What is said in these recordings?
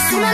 सुनो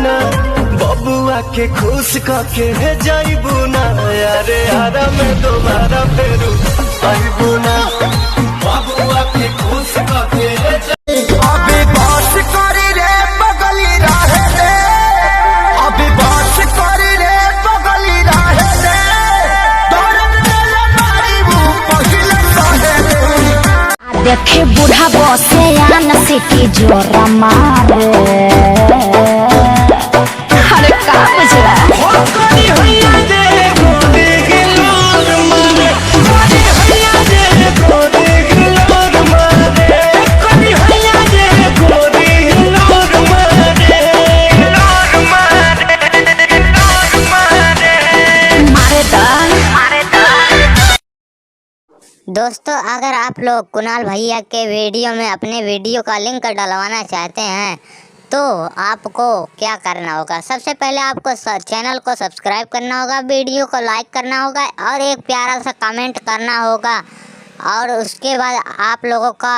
ना बबुआ के खुश करके जाइबू ना यारे आरा में दोबारा फेरू आइबू ना बबुआ के खुश करके अभी बात करी रे बगली रहे दे अभी बात करी रे बगली रहे दे देखे बूढ़ा बसे आन सिटी जोरा मारे दोस्तों, अगर आप लोग कुणाल भैया के वीडियो में अपने वीडियो का लिंक डलवाना चाहते हैं तो आपको क्या करना होगा। सबसे पहले आपको चैनल को सब्सक्राइब करना होगा, वीडियो को लाइक करना होगा और एक प्यारा सा कमेंट करना होगा। और उसके बाद आप लोगों का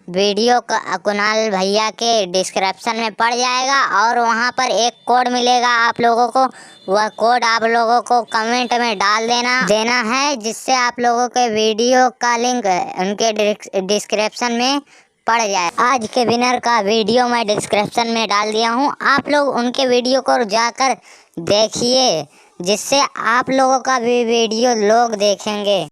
वीडियो का कुणाल भैया के डिस्क्रिप्शन में पड़ जाएगा और वहां पर एक कोड मिलेगा आप लोगों को। वह कोड आप लोगों को कमेंट में डाल देना है, जिससे आप लोगों के वीडियो का लिंक उनके डिस्क्रिप्शन में पड़ जाए। आज के विनर का वीडियो मैं डिस्क्रिप्शन में डाल दिया हूं, आप लोग उनके वीडियो को जाकर देखिए, जिससे आप लोगों का भी वीडियो लोग देखेंगे।